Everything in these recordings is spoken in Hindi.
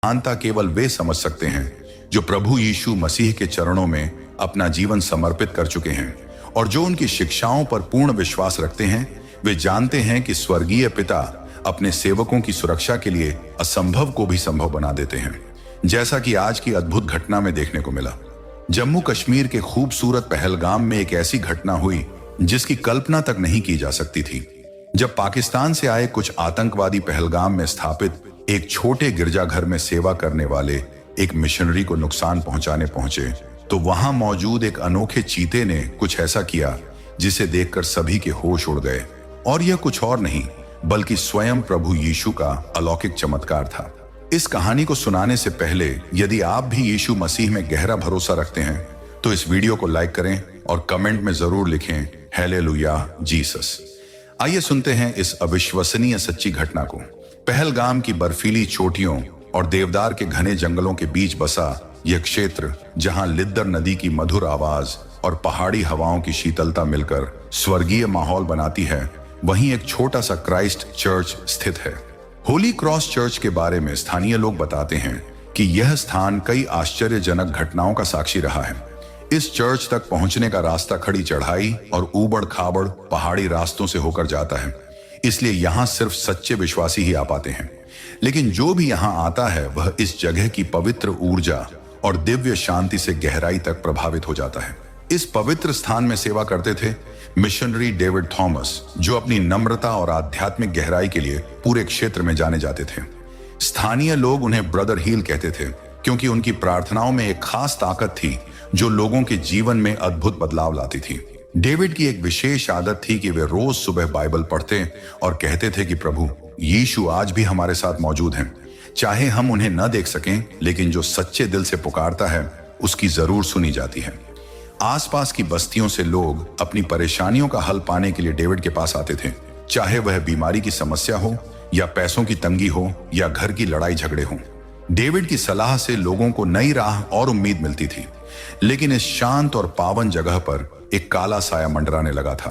महानता केवल वे समझ सकते हैं जो प्रभु यीशु मसीह के चरणों में अपना जीवन समर्पित कर चुके हैं और जो उनकी शिक्षाओं पर पूर्ण विश्वास रखते हैं। वे जानते हैं कि स्वर्गीय पिता अपने सेवकों की सुरक्षा के लिए असंभव को भी संभव बना देते हैं, जैसा कि आज की अद्भुत घटना में देखने को मिला। जम्मू कश्मीर के खूबसूरत पहलगाम में एक ऐसी घटना हुई जिसकी कल्पना तक नहीं की जा सकती थी। जब पाकिस्तान से आए कुछ आतंकवादी पहलगाम में स्थापित एक छोटे गिरजाघर में सेवा करने वाले एक मिशनरी को नुकसान पहुंचाने पहुंचे, तो वहां मौजूद एक अनोखे चीते ने कुछ ऐसा किया जिसे देखकर सभी के होश उड़ गए। और यह कुछ और नहीं बल्कि स्वयं प्रभु यीशु का अलौकिक चमत्कार था। इस कहानी को सुनाने से पहले यदि आप भी यीशु मसीह में गहरा भरोसा रखते हैं तो इस वीडियो को लाइक करें और कमेंट में जरूर लिखें हालेलुया जीसस। आइए सुनते हैं इस अविश्वसनीय सच्ची घटना को। पहलगाम की बर्फीली चोटियों और देवदार के घने जंगलों के बीच बसा यह क्षेत्र, जहां लिद्दर नदी की मधुर आवाज और पहाड़ी हवाओं की शीतलता मिलकर स्वर्गीय माहौल बनाती है, वहीं एक छोटा सा क्राइस्ट चर्च स्थित है। होली क्रॉस चर्च के बारे में स्थानीय लोग बताते हैं कि यह स्थान कई आश्चर्यजनक घटनाओं का साक्षी रहा है। इस चर्च तक पहुंचने का रास्ता खड़ी चढ़ाई और ऊबड़ खाबड़ पहाड़ी रास्तों से होकर जाता है, इसलिए यहां सिर्फ सच्चे विश्वासी ही आ पाते हैं। लेकिन जो भी यहां आता है वह इस जगह की पवित्र ऊर्जा और दिव्य शांति से गहराई तक प्रभावित हो जाता है। इस पवित्र स्थान में सेवा करते थे मिशनरी डेविड थॉमस, जो अपनी नम्रता और आध्यात्मिक गहराई के लिए पूरे क्षेत्र में जाने जाते थे। स्थानीय लोग उन्हें ब्रदर हील कहते थे क्योंकि उनकी प्रार्थनाओं में एक खास ताकत थी जो लोगों के जीवन में अद्भुत बदलाव लाती थी। डेविड की एक विशेष आदत थी कि वे रोज सुबह बाइबल पढ़ते और कहते थे कि प्रभु यीशु आज भी हमारे साथ मौजूद हैं, चाहे हम उन्हें न देख सकें, लेकिन जो सच्चे दिल से पुकारता है उसकी जरूर सुनी जाती है। आसपास की बस्तियों से लोग अपनी परेशानियों का हल पाने के लिए डेविड के पास आते थे, चाहे वह बीमारी की समस्या हो या पैसों की तंगी हो या घर की लड़ाई झगड़े हो। डेविड की सलाह से लोगों को नई राह और उम्मीद मिलती थी। लेकिन इस शांत और पावन जगह पर एक काला साया मंडराने लगा था।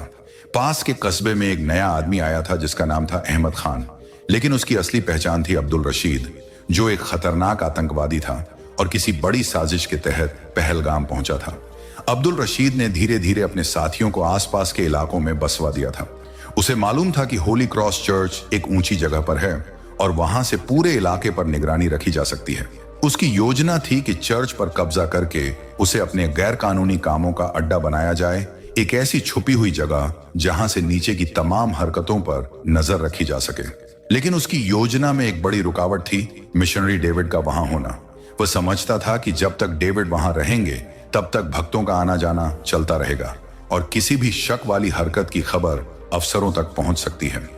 पास के कस्बे में एक नया आदमी आया था जिसका नाम था अहमद खान, लेकिन उसकी असली पहचान थी अब्दुल रशीद, जो एक खतरनाक आतंकवादी था और किसी बड़ी साजिश के तहत पहलगाम पहुंचा था। अब्दुल रशीद ने धीरे धीरे अपने साथियों को आसपास के इलाकों में बसवा दिया था। उसे मालूम था कि होली क्रॉस चर्च एक ऊंची जगह पर है और वहां से पूरे इलाके पर निगरानी रखी जा सकती है। उसकी योजना थी कि चर्च पर कब्जा करके उसे अपने गैर कानूनी कामों का अड्डा बनाया जाए, एक ऐसी छुपी हुई जगह जहां से नीचे की तमाम हरकतों पर नजर रखी जा सके। लेकिन उसकी योजना में एक बड़ी रुकावट थी मिशनरी डेविड का वहां होना। वह समझता था कि जब तक डेविड वहां रहेंगे तब तक भक्तों का आना जाना चलता रहेगा और किसी भी शक वाली हरकत की खबर अफसरों तक पहुंच सकती है।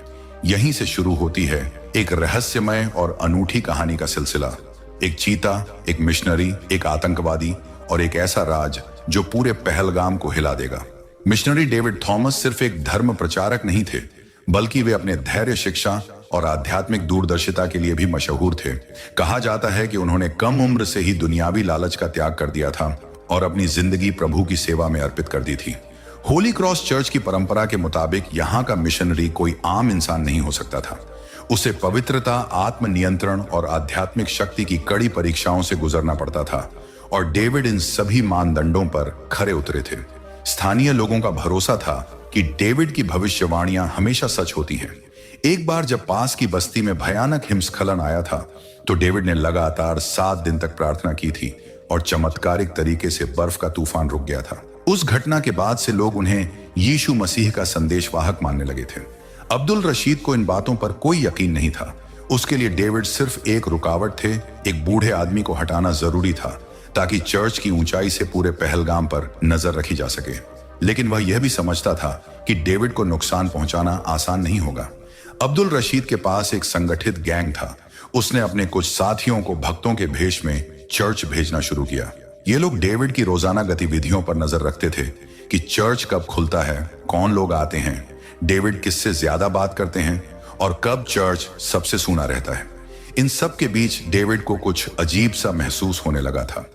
यहीं से शुरू होती है एक रहस्यमय और अनूठी कहानी का सिलसिला। एक चीता, एक मिशनरी, एक आतंकवादी और एक ऐसा राज जो पूरे पहलगाम को हिला देगा। मिशनरी डेविड थॉमस सिर्फ एक धर्म प्रचारक नहीं थे, बल्कि वे अपने धैर्य, शिक्षा और आध्यात्मिक दूरदर्शिता के लिए भी मशहूर थे। कहा जाता है कि उन्होंने कम उम्र से ही दुनियावी लालच का त्याग कर दिया था और अपनी जिंदगी प्रभु की सेवा में अर्पित कर दी थी। होली क्रॉस चर्च की परंपरा के मुताबिक यहाँ का मिशनरी कोई आम इंसान नहीं हो सकता था। उसे पवित्रता, आत्मनियंत्रण और आध्यात्मिक शक्ति की कड़ी परीक्षाओं से गुजरना पड़ता था और डेविड इन सभी मानदंडों पर खरे उतरे थे। स्थानीय लोगों का भरोसा था कि डेविड की भविष्यवाणियां हमेशा सच होती हैं। एक बार जब पास की बस्ती में भयानक हिमस्खलन आया था तो डेविड ने लगातार 7 दिन तक प्रार्थना की थी और चमत्कारिक तरीके से बर्फ का तूफान रुक गया था। उस घटना के बाद से लोग उन्हें यीशु मसीह का संदेशवाहक मानने लगे थे। अब्दुल रशीद को इन बातों पर कोई यकीन नहीं था। उसके लिए डेविड सिर्फ एक रुकावट थे। एक बूढ़े आदमी को हटाना जरूरी था ताकि चर्च की ऊंचाई से पूरे पहलगाम पर नजर रखी जा सके। लेकिन वह यह भी समझता था कि डेविड को नुकसान पहुंचाना आसान नहीं होगा। अब्दुल रशीद के पास एक संगठित गैंग था। उसने अपने कुछ साथियों को भक्तों के भेष में चर्च भेजना शुरू किया। ये लोग डेविड की रोजाना गतिविधियों पर नजर रखते थे कि चर्च कब खुलता है, कौन लोग आते हैं, डेविड किससे ज्यादा बात करते हैं और कब चर्च सबसे सूना रहता है। इन सब के बीच डेविड को कुछ अजीब सा महसूस होने लगा था।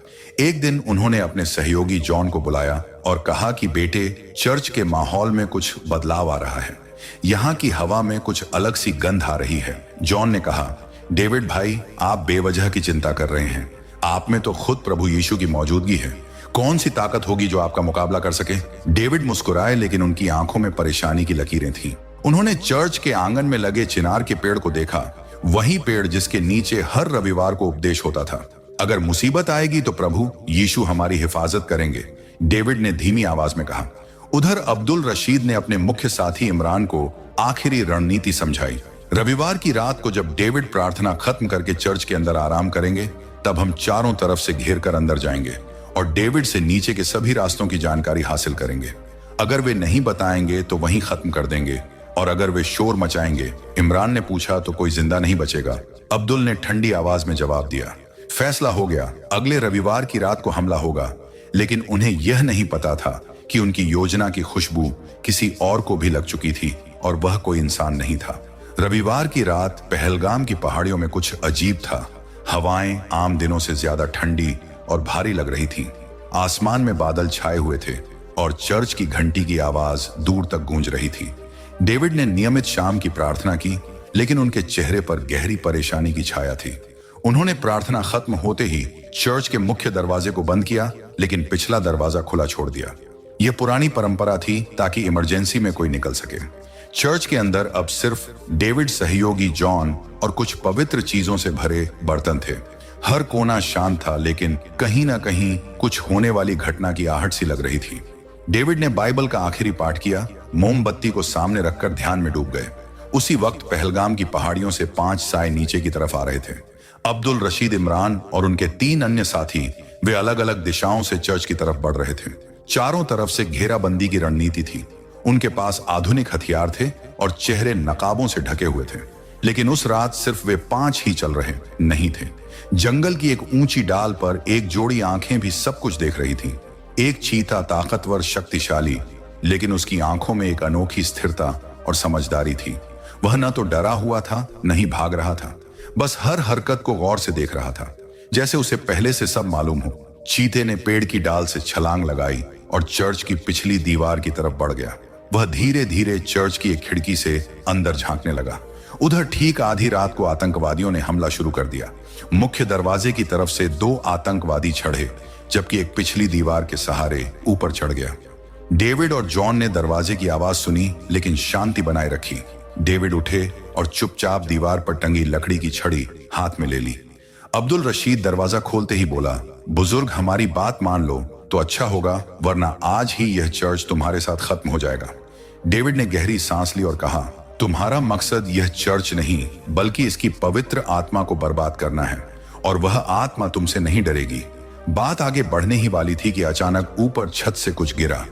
एक दिन उन्होंने अपने सहयोगी जॉन को बुलाया और कहा कि बेटे, चर्च के माहौल में कुछ बदलाव आ रहा है। यहाँ की हवा में कुछ अलग सी गंध आ रही है। जॉन ने कहा, डेविड भाई, आप बेवजह की चिंता कर रहे हैं। आप में तो खुद प्रभु यीशु की मौजूदगी है। कौन सी ताकत होगी जो आपका मुकाबला कर सके? डेविड मुस्कुराए, लेकिन उनकी आंखों में परेशानी की लकीरें थीं। उन्होंने चर्च के आंगन में लगे चिनार के पेड़ को देखा, वही पेड़ जिसके नीचे हर रविवार को उपदेश होता था। अगर मुसीबत आएगी तो प्रभु यीशु हमारी हिफाजत करेंगे, डेविड ने धीमी आवाज में कहा। उधर अब्दुल रशीद ने अपने मुख्य साथी इमरान को आखिरी रणनीति समझाई। रविवार की रात को जब डेविड प्रार्थना खत्म करके चर्च के अंदर आराम करेंगे, तब हम चारों तरफ से घेर कर अंदर जाएंगे और डेविड से नीचे के सभी रास्तों की जानकारी हासिल करेंगे। अगर वे नहीं बताएंगे तो वहीं खत्म कर देंगे, और अगर वे शोर मचाएंगे, इमरान ने पूछा, तो कोई जिंदा नहीं बचेगा। अब्दुल ने ठंडी आवाज में जवाब दिया। फैसला हो गया, अगले रविवार की रात को हमला होगा। लेकिन उन्हें यह नहीं पता था कि उनकी योजना की खुशबू किसी और को भी लग चुकी थी, और वह कोई इंसान नहीं था। रविवार की रात पहलगाम की पहाड़ियों में कुछ अजीब था। हवाएं आम दिनों से ज्यादा ठंडी और भारी लग रही थीं। आसमान में बादल छाए हुए थे और चर्च की घंटी की आवाज दूर तक गूंज रही थी। डेविड ने नियमित शाम की प्रार्थना की, लेकिन उनके चेहरे पर गहरी परेशानी की छाया थी। उन्होंने प्रार्थना खत्म होते ही चर्च के मुख्य दरवाजे को बंद किया, लेकिन पिछला दरवाजा खुला छोड़ दिया। यह पुरानी परंपरा थी ताकि इमरजेंसी में कोई निकल सके। चर्च के अंदर अब सिर्फ डेविड, सहयोगी जॉन और कुछ पवित्र चीजों से भरे बर्तन थे। हर कोना शांत था, लेकिन कहीं ना कहीं कुछ होने वाली घटना की आहट सी लग रही थी। डेविड ने बाइबल का आखिरी पाठ किया, मोमबत्ती को सामने रखकर ध्यान में डूब गए। उसी वक्त पहलगाम की पहाड़ियों से 5 साए नीचे की तरफ आ रहे थे। अब्दुल रशीद, इमरान और उनके 3 अन्य साथी वे अलग अलग दिशाओं से चर्च की तरफ बढ़ रहे थे। चारों तरफ से घेराबंदी की रणनीति थी। उनके पास आधुनिक हथियार थे और चेहरे नकाबों से ढके हुए थे। लेकिन उस रात सिर्फ वे 5 ही चल रहे नहीं थे। जंगल की एक ऊंची डाल पर एक जोड़ी आंखें भी सब कुछ देख रही थी। एक चीता, ताकतवर, शक्तिशाली, लेकिन उसकी आंखों में एक अनोखी स्थिरता और समझदारी थी। वह न तो डरा हुआ था, न ही भाग रहा था, बस हर हरकत को गौर से देख रहा था, जैसे उसे पहले से सब मालूम हो। चीते ने पेड़ की डाल से छलांग लगाई और चर्च की पिछली दीवार की तरफ बढ़ गया। वह धीरे धीरे चर्च की एक खिड़की से अंदर झांकने लगा। उधर ठीक आधी रात को आतंकवादियों ने हमला शुरू कर दिया। मुख्य दरवाजे की तरफ से 2 आतंकवादी चढ़े, जबकि एक पिछली दीवार के सहारे ऊपर चढ़ गया। डेविड और जॉन ने दरवाजे की आवाज सुनी, लेकिन शांति बनाए रखी। डेविड उठे और चुपचाप दीवार पर टंगी लकड़ी की छड़ी हाथ में ले ली। अब्दुल रशीद दरवाजा खोलते ही बोला, बुजुर्ग, हमारी बात मान लो तो अच्छा होगा, वरना आज ही यह चर्च तुम्हारे साथ खत्म हो जाएगा। डेविड ने गहरी सांस ली और कहा, तुम्हारा मकसद यह चर्च नहीं, बल्कि इसकी पवित्र आत्मा को बर्बाद करना है, और वह आत्मा तुमसे नहीं डरेगी। बात आगे बढ़ने ही वाली थी कि अचानक ऊपर छत से कुछ गिरा।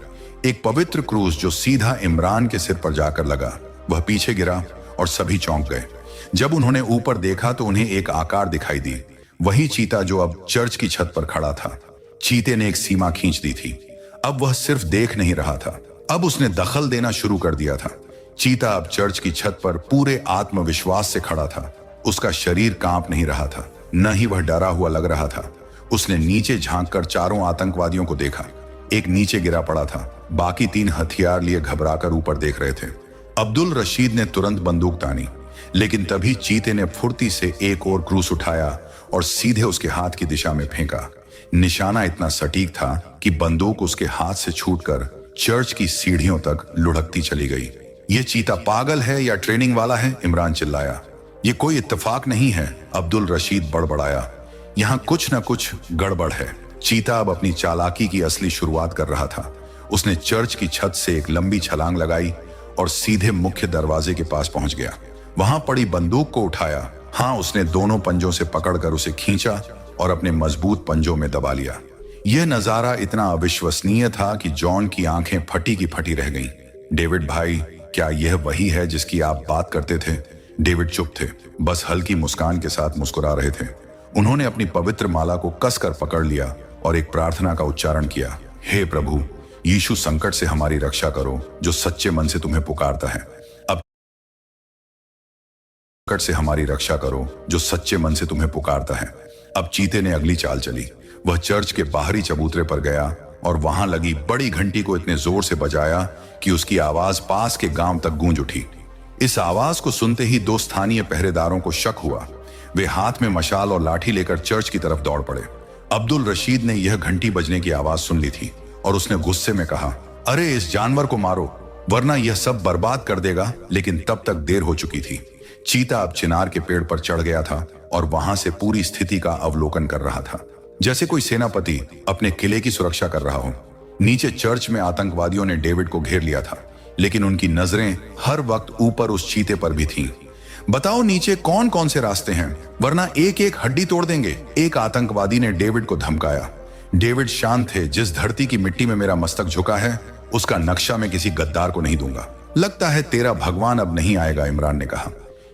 एक पवित्र क्रूस जो सीधा इमरान के सिर पर जाकर लगा। वह पीछे गिरा और सभी चौंक गए। जब उन्होंने ऊपर देखा तो उन्हें एक आकार दिखाई दी, वही चीता जो अब चर्च की छत पर खड़ा था। चीते ने एक सीमा खींच दी थी। अब वह सिर्फ देख नहीं रहा था, अब उसने दखल देना शुरू कर दिया था। चीता अब चर्च की छत पर पूरे आत्मविश्वास से खड़ा था। उसका शरीर कांप नहीं रहा था, न ही वह डरा हुआ लग रहा था। उसने नीचे झांककर चारों आतंकवादियों को देखा। एक नीचे गिरा पड़ा था, बाकी 3 हथियार लिए घबराकर ऊपर देख रहे थे। अब्दुल रशीद ने तुरंत बंदूक तानी, लेकिन तभी चीते ने फुर्ती से एक और क्रूस उठाया और सीधे उसके हाथ की दिशा में फेंका। निशाना इतना सटीक था कि बंदूक उसके हाथ से छूटकर चर्च की सीढ़ियों तक लुढ़कती चली गई। यह चीता पागल है या ट्रेनिंग वाला है? इमरान चिल्लाया। यह कोई इत्तेफाक नहीं है, अब्दुल रशीद बड़बड़ाया। यहाँ कुछ न कुछ गड़बड़ है। चीता अब अपनी चालाकी की असली शुरुआत कर रहा था। उसने चर्च की छत से एक लंबी छलांग लगाई और सीधे मुख्य दरवाजे के पास पहुंच गया। वहां पड़ी बंदूक को उठाया। हाँ, उसने दोनों पंजों से पकड़कर उसे खींचा और अपने मजबूत पंजों में दबा लिया। यह नजारा इतना अविश्वसनीय था कि जॉन की आंखें फटी की फटी रह गईं। डेविड भाई, क्या यह वही है जिसकी आप बात करते थे? डेविड चुप थे, बस हल्की मुस्कान के साथ मुस्कुरा रहे थे। उन्होंने अपनी पवित्र माला को कसकर पकड़ लिया और एक प्रार्थना का उच्चारण किया। हे प्रभु यीशु, संकट से हमारी रक्षा करो जो सच्चे मन से तुम्हें पुकारता है। अब संकट से हमारी रक्षा करो जो सच्चे मन से तुम्हें पुकारता है। अब चीते ने अगली चाल चली। वह चर्च के बाहरी चबूतरे पर गया और वहां लगी बड़ी घंटी को इतने जोर से बजाया कि उसकी आवाज पास के गांव तक गूंज उठी। इस आवाज को सुनते ही 2 स्थानीय पहरेदारों को शक हुआ। वे हाथ में मशाल और लाठी लेकर चर्च की तरफ दौड़ पड़े। अब्दुल रशीद ने यह घंटी बजने की आवाज सुन ली थी और उसने गुस्से में कहा, अरे इस जानवर को मारो, वरना यह सब बर्बाद कर देगा। लेकिन तब तक देर हो चुकी थी। चीता अब चिनार के पेड़ पर चढ़ गया था और वहां से पूरी स्थिति का अवलोकन कर रहा था, जैसे कोई सेनापति अपने किले की सुरक्षा कर रहा हो। नीचे चर्च में आतंकवादियों ने डेविड को घेर लिया था, लेकिन उनकी नजरें हर वक्त ऊपर उस चीते पर भी थीं। बताओ नीचे कौन कौन से रास्ते हैं, वरना एक एक हड्डी तोड़ देंगे, एक आतंकवादी ने डेविड को धमकाया। डेविड शांत थे। जिस धरती की मिट्टी में मेरा मस्तक झुका है, उसका नक्शा मैं किसी गद्दार को नहीं दूंगा। लगता है तेरा भगवान अब नहीं आएगा, इमरान ने कहा।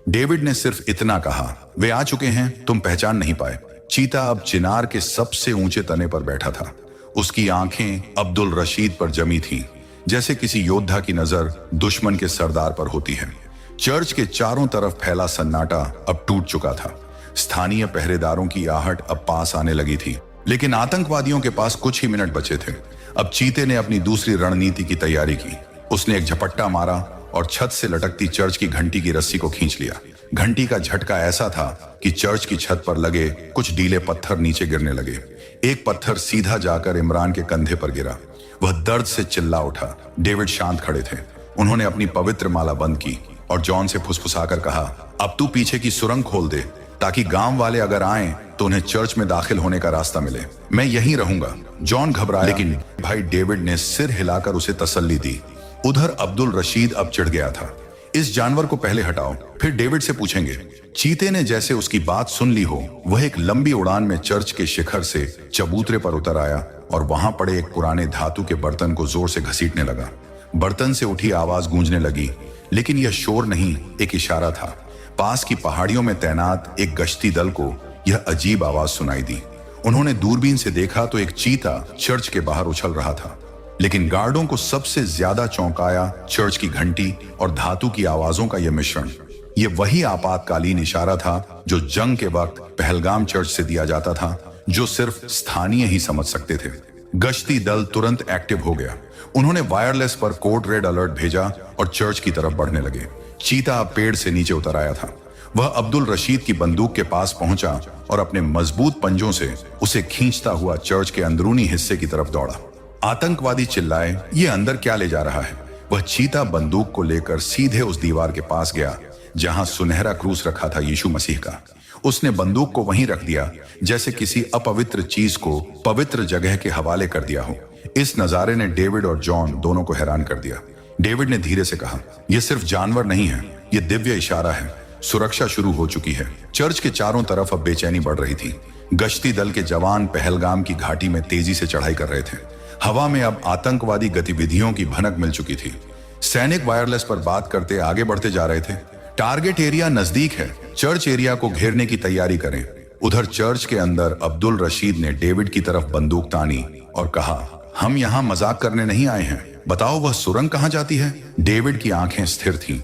डेविड ने सिर्फ इतना कहा, वे आ चुके हैं, तुम पहचान नहीं पाए। चीता अब चिनार के सबसे ऊंचे तने पर बैठा था। उसकी आंखें अब्दुल रशीद पर जमी थीं, जैसे किसी योद्धा की नजर दुश्मन के सरदार पर होती है। चर्च के चारों तरफ फैला सन्नाटा अब टूट चुका था। स्थानीय पहरेदारों की आहट अब पास आने लगी थी, लेकिन आतंकवादियों के पास कुछ ही मिनट बचे थे। अब चीते ने अपनी दूसरी रणनीति की तैयारी की। उसने एक झपट्टा मारा और छत से लटकती चर्च की घंटी की रस्सी को खींच लिया। घंटी का झटका ऐसा था कि चर्च की छत पर लगे कुछ डीले पत्थर नीचे गिरने लगे। एक पत्थर सीधा जाकर इमरान के कंधे पर गिरा। वह दर्द से चिल्ला उठा। डेविड शांत खड़े थे। उन्होंने अपनी पवित्र माला बंद की और जॉन से फुसफुसाकर कहा, अब तू पीछे की सुरंग खोल दे, ताकि गांव वाले अगर आएं तो उन्हें चर्च में दाखिल होने का रास्ता मिले। मैं यहीं रहूंगा। जॉन घबराया, लेकिन भाई डेविड ने सिर हिलाकर उसे तसल्ली दी। उधर अब्दुल रशीद अब चिढ़ गया था। इस जानवर को पहले हटाओ, फिर डेविड से पूछेंगे। चीते ने जैसे उसकी बात सुन ली हो, वह एक लंबी उड़ान में चर्च के शिखर से चबूतरे पर उतर आया और वहां पड़े एक पुराने धातु के बर्तन को जोर से घसीटने लगा। बर्तन से उठी आवाज गूंजने लगी, लेकिन यह शोर नहीं, एक इशारा था। पास की पहाड़ियों में तैनात एक गश्ती दल को यह अजीब आवाज सुनाई दी। उन्होंने दूरबीन से देखा तो एक चीता चर्च के बाहर उछल रहा था, लेकिन गार्डों को सबसे ज्यादा चौंकाया चर्च की घंटी और धातु की आवाजों का यह मिश्रण। यह वही आपातकालीन इशारा था जो जंग के वक्त पहलगाम चर्च से दिया जाता था, जो सिर्फ स्थानीय ही समझ सकते थे। गश्ती दल तुरंत एक्टिव हो गया। उन्होंने वायरलेस पर कोड रेड अलर्ट भेजा और चर्च की तरफ बढ़ने लगे। चीता पेड़ से नीचे उतर आया था। वह अब्दुल रशीद की बंदूक के पास पहुंचा और अपने मजबूत पंजों से उसे खींचता हुआ चर्च के अंदरूनी हिस्से की तरफ दौड़ा। आतंकवादी चिल्लाए, ये अंदर क्या ले जा रहा है? वह चीता बंदूक को लेकर सीधे उस दीवार के पास गया जहां सुनहरा क्रूस रखा था यीशु मसीह का। उसने बंदूक को वहीं रख दिया, जैसे किसी अपवित्र चीज को पवित्र जगह के हवाले कर दिया हो। इस नजारे ने डेविड और जॉन दोनों को हैरान कर दिया। डेविड ने धीरे से कहा, यह सिर्फ जानवर नहीं है, यह दिव्य इशारा है। सुरक्षा शुरू हो चुकी है। चर्च के चारों तरफ अब बेचैनी बढ़ रही थी। गश्ती दल के जवान पहलगाम की घाटी में तेजी से चढ़ाई कर रहे थे। हवा में अब आतंकवादी गतिविधियों की भनक मिल चुकी थी। सैनिक वायरलेस पर बात करते आगे बढ़ते जा रहे थे। टारगेट एरिया नजदीक है, चर्च एरिया को घेरने की तैयारी करें। उधर चर्च के अंदर अब्दुल रशीद ने डेविड की तरफ बंदूक तानी और कहा, हम यहाँ मजाक करने नहीं आए हैं, बताओ वह सुरंग कहाँ जाती है? डेविड की आंखें स्थिर थीं।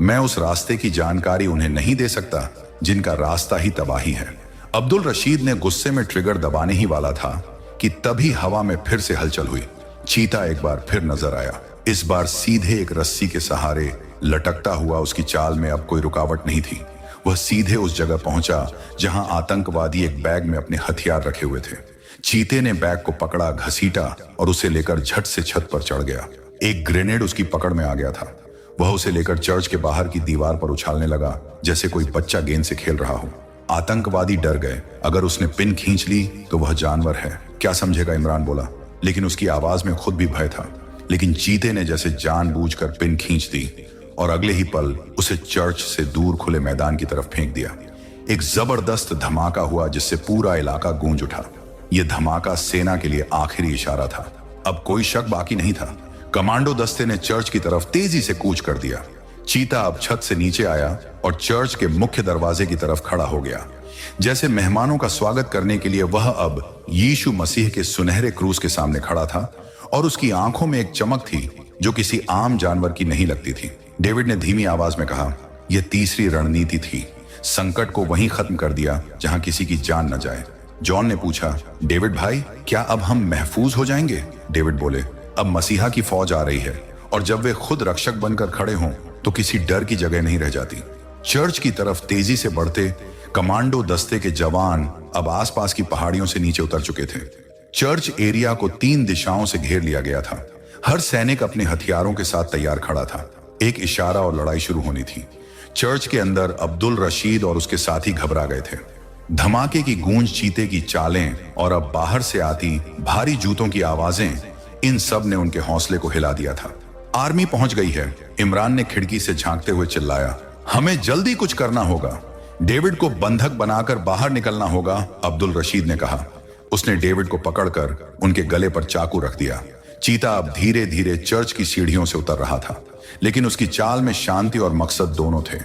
मैं उस रास्ते की जानकारी उन्हें नहीं दे सकता जिनका रास्ता ही तबाही है। अब्दुल रशीद ने गुस्से में ट्रिगर दबाने ही वाला था कि तभी हवा में फिर से हलचल हुई। चीता एक बार फिर नजर आया। इस बार सीधे एक रस्सी के सहारे लटकता हुआ। उसकी चाल में अब कोई रुकावट नहीं थी। वह सीधे उस जगह पहुंचा जहां आतंकवादी एक बैग में अपने हथियार रखे हुए थे। चीते ने बैग को पकड़ा, घसीटा और उसे लेकर झट से छत पर चढ़ गया। एक ग्रेनेड उसकी पकड़ में आ गया था। वह उसे लेकर चर्च के बाहर की दीवार पर उछालने लगा, जैसे कोई बच्चा गेंद से खेल रहा हो। आतंकवादी डर गए। अगर उसने पिन खींच ली तो वह जानवर है, क्या समझेगा? इमरान बोला, लेकिन उसकी आवाज में खुद भी भय था। लेकिन चीते ने जैसे जानबूझकर पिन खींच दी और अगले ही पल उसे चर्च से दूर खुले मैदान की तरफ फेंक दिया। एक जबरदस्त धमाका हुआ जिससे पूरा इलाका गूंज उठा। यह धमाका सेना के लिए आखिरी इशारा था। अब कोई शक बाकी नहीं था। कमांडो दस्ते ने चर्च की तरफ तेजी से कूच कर दिया। चीता अब छत से नीचे आया और चर्च के मुख्य दरवाजे की तरफ खड़ा हो गया। जैसे मेहमानों का स्वागत करने के लिए वह अब यीशु मसीह के सुनहरे क्रूस के सामने खड़ा था और उसकी आंखों में एक चमक थी जो किसी आम जानवर की नहीं लगती थी। डेविड ने धीमी आवाज में कहा, यह तीसरी रणनीति थी। संकट को वहीं खत्म कर दिया जहां किसी की जान न जाए। जॉन ने पूछा, डेविड भाई, क्या अब हम महफूज हो जाएंगे? डेविड बोले, अब मसीहा की फौज आ रही है और जब वे खुद रक्षक बनकर खड़े हों तो किसी डर की जगह नहीं रह जाती। चर्च की तरफ तेजी से बढ़ते कमांडो दस्ते के जवान अब आसपास की पहाड़ियों से नीचे उतर चुके थे। चर्च एरिया को 3 दिशाओं से घेर लिया गया था। हर सैनिक अपने हथियारों के साथ तैयार खड़ा था। एक इशारा और लड़ाई शुरू होनी थी। चर्च के अंदर अब्दुल रशीद और उसके साथी घबरा गए थे। धमाके की गूंज, चीते की चालें और अब बाहर से आती भारी जूतों की आवाजें, इन सब ने उनके हौसले को हिला दिया था। आर्मी पहुंच गई है, इमरान ने खिड़की से झांकते हुए चिल्लाया। हमें जल्दी कुछ करना होगा। डेविड को बंधक बनाकर बाहर निकलना होगा, अब्दुल रशीद ने कहा। उसने डेविड को पकड़कर उनके गले पर चाकू रख दिया। चीता अब धीरे धीरे चर्च की सीढ़ियों से उतर रहा था, लेकिन उसकी चाल में शांति और मकसद दोनों थे।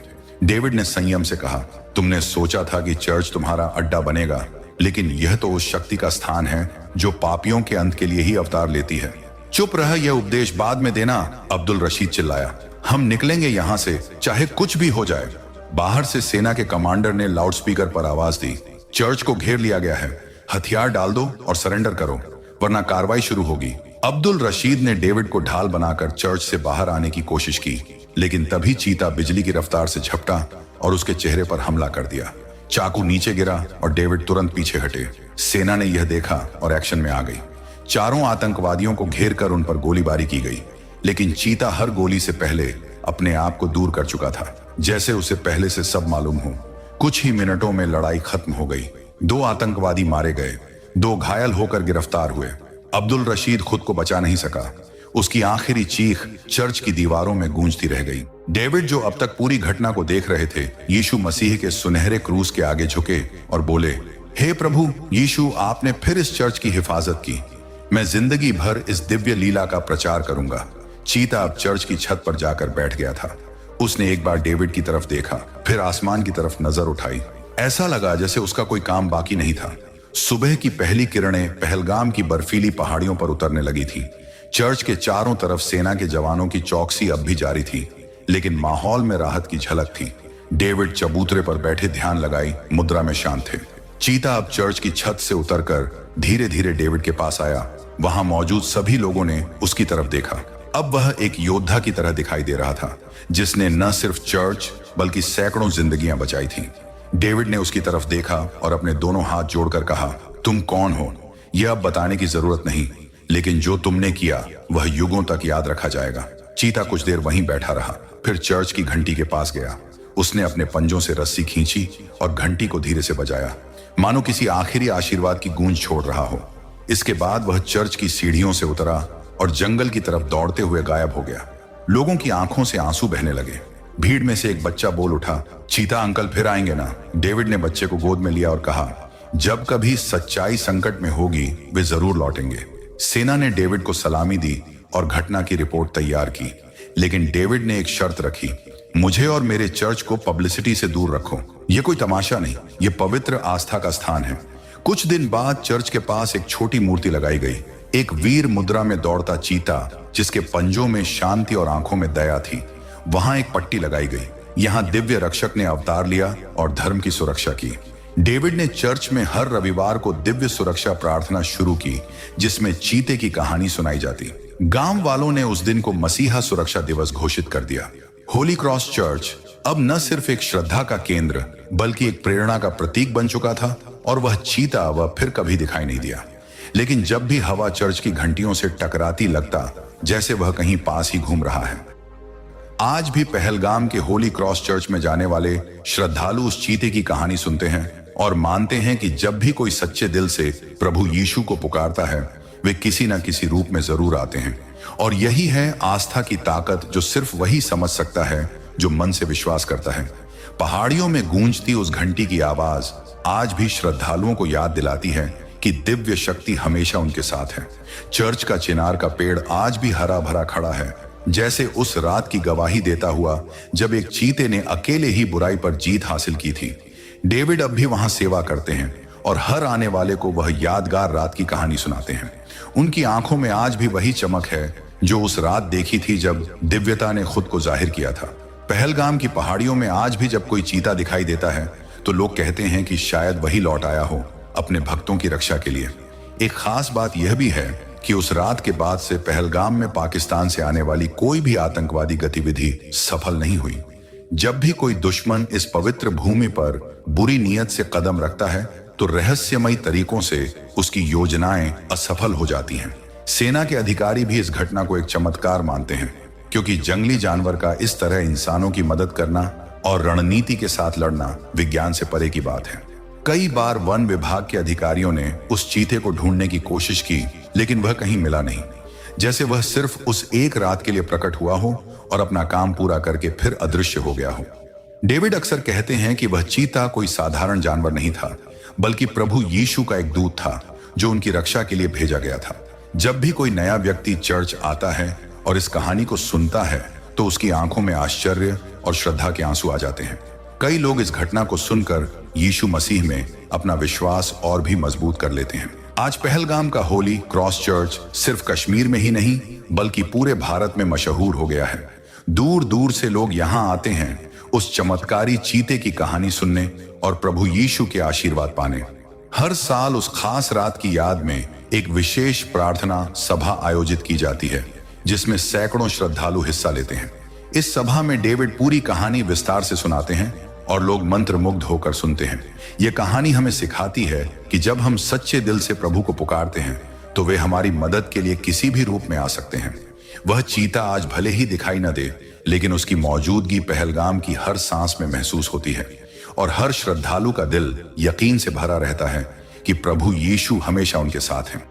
डेविड ने संयम से कहा, तुमने सोचा था कि चर्च तुम्हारा अड्डा बनेगा, लेकिन यह तो उस शक्ति का स्थान है जो पापियों के अंत के लिए ही अवतार लेती है। चुप रह, यह उपदेश बाद में देना, अब्दुल रशीद चिल्लाया। हम निकलेंगे यहां से, चाहे कुछ भी हो जाए। बाहर से सेना के कमांडर ने लाउडस्पीकर पर आवाज दी, चर्च को घेर लिया गया है, हथियार डाल दो और सरेंडर करो, वरना कार्रवाई शुरू होगी। अब्दुल रशीद ने डेविड को ढाल बनाकर चर्च से बाहर आने की कोशिश की, लेकिन तभी चीता बिजली की रफ्तार से झपटा और उसके चेहरे पर हमला कर दिया। चाकू नीचे गिरा और डेविड तुरंत पीछे हटे। सेना ने यह देखा और एक्शन में आ गई। चारों आतंकवादियों को घेर कर उन पर गोलीबारी की गई, लेकिन चीता हर गोली से पहले अपने आप को दूर कर चुका था, जैसे उसे पहले से सब मालूम हो। कुछ ही मिनटों में लड़ाई खत्म हो गई। 2 आतंकवादी मारे गए, 2 घायल होकर गिरफ्तार हुए। अब्दुल रशीद खुद को बचा नहीं सका। उसकी आखिरी चीख चर्च की दीवारों में गूंजती रह गई। डेविड, जो अब तक पूरी घटना को देख रहे थे, यीशु मसीह के सुनहरे क्रूस के आगे झुके और बोले, हे प्रभु यीशु, आपने फिर इस चर्च की हिफाजत की। मैं जिंदगी भर इस दिव्य लीला का प्रचार करूंगा। चीता अब चर्च की छत पर जाकर बैठ गया था। उसने एक बार डेविड की तरफ देखा, फिर आसमान की तरफ नजर उठाई। ऐसा लगा जैसे उसका कोई काम बाकी नहीं था। सुबह की पहली किरणें पहलगाम की बर्फीली पहाड़ियों पर उतरने लगी थी। चर्च के चारों तरफ सेना के जवानों की चौकसी अब भी जारी थी, लेकिन माहौल में राहत की झलक थी। डेविड चबूतरे पर बैठे ध्यान लगाई मुद्रा में शांत थे। चीता अब चर्च की छत से उतरकर धीरे धीरे डेविड के पास आया। वहां मौजूद सभी लोगों ने उसकी तरफ देखा। अब वह एक योद्धा की तरह दिखाई दे रहा था, जिसने न सिर्फ चर्च बल्कि सैकड़ों जिंदगियां बचाई थीं। डेविड ने उसकी तरफ देखा और अपने दोनों हाथ जोड़कर कहा, तुम कौन हो यह अब बताने की जरूरत नहीं, लेकिन जो तुमने किया वह युगों तक याद रखा जाएगा। चीता कुछ देर वहीं बैठा रहा, फिर चर्च की घंटी के पास गया। उसने अपने पंजों से रस्सी खींची और घंटी को धीरे से बजाया, मानो किसी आखिरी आशीर्वाद की गूंज छोड़ रहा हो। इसके बाद वह चर्च की सीढ़ियों से उतरा और जंगल की तरफ दौड़ते हुए गायब हो गया। लोगों की आंखों से आंसू बहने लगे। भीड़ में से एक बच्चा बोल उठा, चीता अंकल फिर आएंगे ना। डेविड ने बच्चे को गोद में लिया और कहा, जब कभी सच्चाई संकट में होगी वे जरूर लौटेंगे। सेना ने डेविड को सलामी दी और घटना की रिपोर्ट तैयार की, लेकिन डेविड ने एक शर्त रखी, मुझे और मेरे चर्च को पब्लिसिटी से दूर रखो। यह कोई तमाशा नहीं, यह पवित्र आस्था का स्थान है। कुछ दिन बाद चर्च के पास एक छोटी मूर्ति लगाई गई, एक वीर मुद्रा में दौड़ता चीता जिसके पंजों में शांति और आंखों में दया थी। वहां एक पट्टी लगाई गई, यहां दिव्य रक्षक ने अवतार लिया और धर्म की सुरक्षा की। डेविड ने चर्च में हर रविवार को दिव्य सुरक्षा प्रार्थना शुरू की, जिसमें चीते की कहानी सुनाई जाती। गांव वालों ने उस दिन को मसीहा सुरक्षा दिवस घोषित कर दिया। होली क्रॉस चर्च अब न सिर्फ एक श्रद्धा का केंद्र बल्कि एक प्रेरणा का प्रतीक बन चुका था, और वह चीता वह फिर कभी दिखाई नहीं दिया। लेकिन जब भी हवा चर्च की घंटियों से टकराती, लगता जैसे वह कहीं पास ही घूम रहा है। आज भी पहलगाम के होली क्रॉस चर्च में जाने वाले श्रद्धालु उस चीते की कहानी सुनते हैं और मानते हैं कि जब भी कोई सच्चे दिल से प्रभु यीशु को पुकारता है, वे किसी न किसी रूप में जरूर आते हैं। और यही है आस्था की ताकत, जो सिर्फ वही समझ सकता है जो मन से विश्वास करता है। पहाड़ियों में गूंजती उस घंटी की आवाज आज भी श्रद्धालुओं को याद दिलाती है कि दिव्य शक्ति हमेशा उनके साथ है। चर्च का चिनार का पेड़ आज भी हरा भरा खड़ा है, जैसे उस रात की गवाही देता हुआ जब एक चीते ने अकेले ही बुराई पर जीत हासिल की थी। डेविड अब भी वहां सेवा करते हैं और हर आने वाले को वह यादगार रात की कहानी सुनाते हैं। उनकी आंखों में आज भी वही चमक है जो उस रात देखी थी जब दिव्यता ने खुद को जाहिर किया था। पहलगाम की पहाड़ियों में आज भी जब कोई चीता दिखाई देता है तो लोग कहते हैं कि शायद वही लौट आया हो अपने भक्तों की रक्षा के लिए। एक खास बात यह भी है कि उस रात के बाद से पहलगाम में पाकिस्तान से आने वाली कोई भी आतंकवादी गतिविधि सफल नहीं हुई। जब भी कोई दुश्मन इस पवित्र भूमि पर बुरी नीयत से कदम रखता है तो रहस्यमयी तरीकों से उसकी योजनाएं असफल हो जाती हैं। सेना के अधिकारी भी इस घटना को एक चमत्कार मानते हैं, क्योंकि जंगली जानवर का इस तरह इंसानों की मदद करना और रणनीति के साथ लड़ना विज्ञान से परे की बात है। कई बार वन विभाग के अधिकारियों ने उस चीते को ढूंढने की कोशिश की, लेकिन वह कहीं मिला नहीं, जैसे वह सिर्फ उस एक रात के लिए प्रकट हुआ हो और अपना काम पूरा करके फिर अदृश्य हो गया हो। डेविड अक्सर कहते हैं कि वह चीता कोई साधारण जानवर नहीं था, बल्कि प्रभु यीशु का एक दूत था जो उनकी रक्षा के लिए भेजा गया था। जब भी कोई नया व्यक्ति चर्च आता है और इस कहानी को सुनता है तो उसकी आंखों में आश्चर्य और श्रद्धा के आंसू आ जाते हैं। कई लोग इस घटना को सुनकर यीशु मसीह में अपना विश्वास और भी मजबूत कर लेते हैं। आज पहलगाम का होली क्रॉस चर्च सिर्फ कश्मीर में ही नहीं बल्कि पूरे भारत में मशहूर हो गया है। दूर दूर से लोग यहाँ आते हैं उस चमत्कारी चीते की कहानी सुनने और प्रभु यीशु के आशीर्वाद पाने। हर साल उस खास रात की याद में एक विशेष प्रार्थना सभा आयोजित की जाती है, जिसमें सैकड़ों श्रद्धालु हिस्सा लेते हैं। इस सभा में डेविड पूरी कहानी विस्तार से सुनाते हैं और लोग मंत्रमुग्ध होकर सुनते हैं। यह कहानी हमें सिखाती है कि जब हम सच्चे दिल से प्रभु को पुकारते हैं तो वे हमारी मदद के लिए किसी भी रूप में आ सकते हैं। वह चीता आज भले ही दिखाई न दे, लेकिन उसकी मौजूदगी पहलगाम की हर सांस में महसूस होती है और हर श्रद्धालु का दिल यकीन से भरा रहता है कि प्रभु यीशु हमेशा उनके साथ हैं।